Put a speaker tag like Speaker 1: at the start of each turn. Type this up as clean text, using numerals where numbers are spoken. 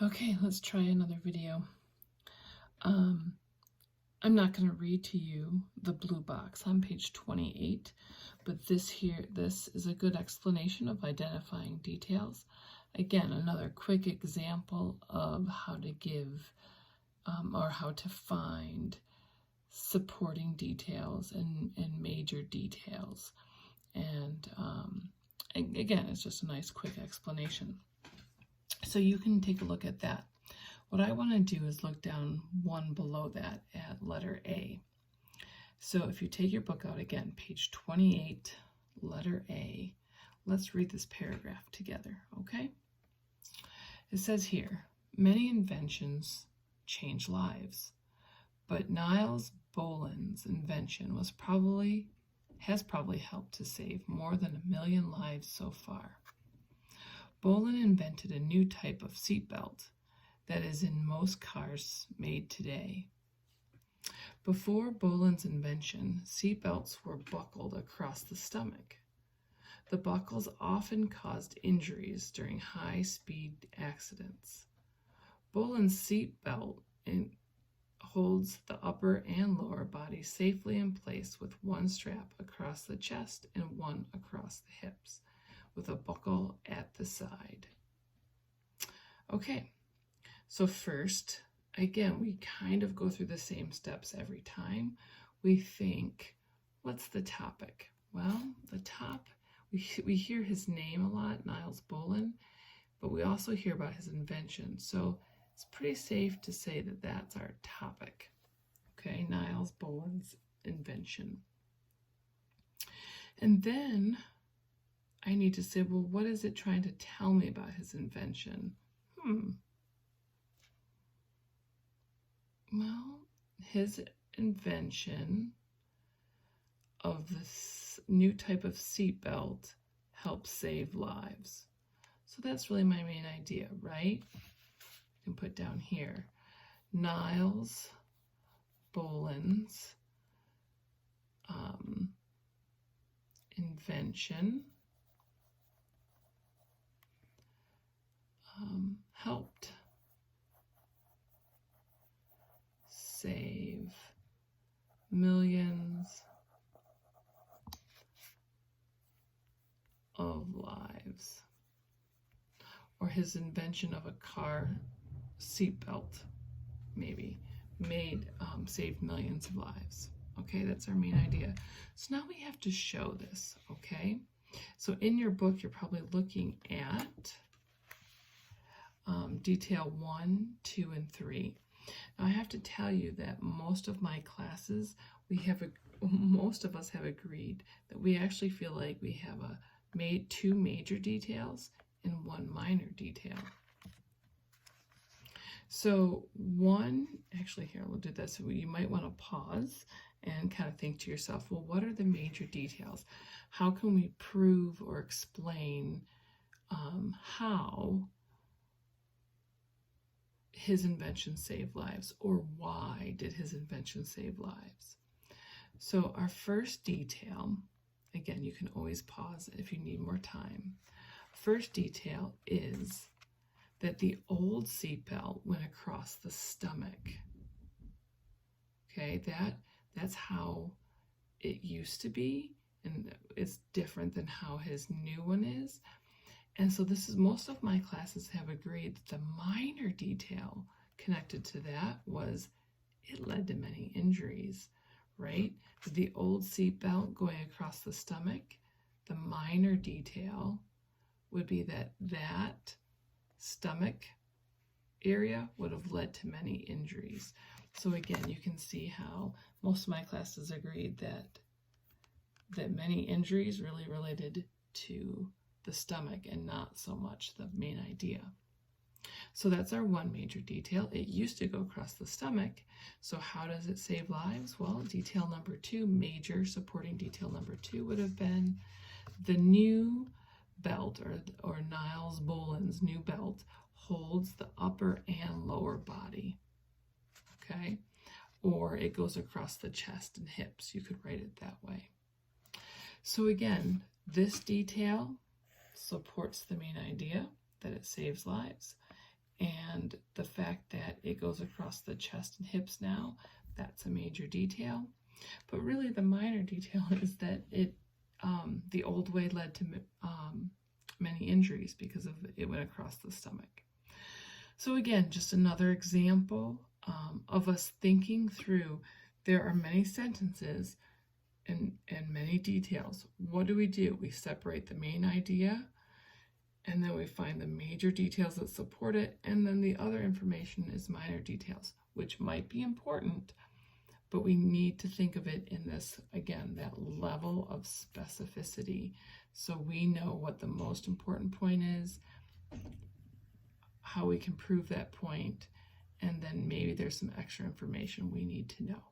Speaker 1: Okay, let's try another video. I'm not going to read to you the blue box on page 28, but this is a good explanation of identifying details. Again, another quick example of how to give or how to find supporting details and major details. And again, it's just a nice quick explanation. So you can take a look at that. What I want to do is look down one below that at letter A. So if you take your book out again, page 28, letter A, let's read this paragraph together, okay? It says here, many inventions change lives, but Niles Boland's invention has probably helped to save more than 1 million lives so far. Boland invented a new type of seatbelt that is in most cars made today. Before Boland's invention, seatbelts were buckled across the stomach. The buckles often caused injuries during high-speed accidents. Boland's seatbelt holds the upper and lower body safely in place with one strap across the chest and one across the hips, with a buckle at the side. Okay, so first, again, we kind of go through the same steps every time. We think, what's the topic? Well, the top, we hear his name a lot, Niles Boland, but we also hear about his invention. So it's pretty safe to say that that's our topic. Okay, Niles Boland's invention. And then I need to say, well, what is it trying to tell me about his invention? Well, his invention of this new type of seatbelt helps save lives. So that's really my main idea, right? You can put down here, Niles Boland's invention helped save millions of lives. Or his invention of a car seatbelt, maybe, saved millions of lives. Okay, that's our main idea. So now we have to show this, okay? So in your book, you're probably looking at detail 1, 2, and 3. Now I have to tell you that most of my classes, most of us have agreed that we actually feel like we have two major details and one minor detail. So actually here, we'll do this. So you might want to pause and kind of think to yourself, well, what are the major details? How can we prove or explain how his invention saved lives, or why did his invention save lives? So our first detail, again, you can always pause if you need more time. First detail is that the old seatbelt went across the stomach. Okay, that's how it used to be, and it's different than how his new one is. And so most of my classes have agreed that the minor detail connected to that was it led to many injuries, right? The old seatbelt going across the stomach, the minor detail would be that stomach area would have led to many injuries. So again, you can see how most of my classes agreed that many injuries really related to the stomach and not so much the main idea. So that's our one major detail. It used to go across the stomach. So how does it save lives? Well, detail number 2, major supporting detail number 2 would have been the new belt, or Niles Boland's new belt, holds the upper and lower body, okay? Or it goes across the chest and hips. You could write it that way. So again, this detail supports the main idea that it saves lives. and the fact that it goes across the chest and hips now, that's a major detail. But really the minor detail is that the old way led to many injuries because of it went across the stomach. So again, just another example of us thinking through, there are many sentences and many details. What do? We separate the main idea, and then we find the major details that support it, and then the other information is minor details, which might be important, but we need to think of it in this, again, that level of specificity, so we know what the most important point is, how we can prove that point, and then maybe there's some extra information we need to know.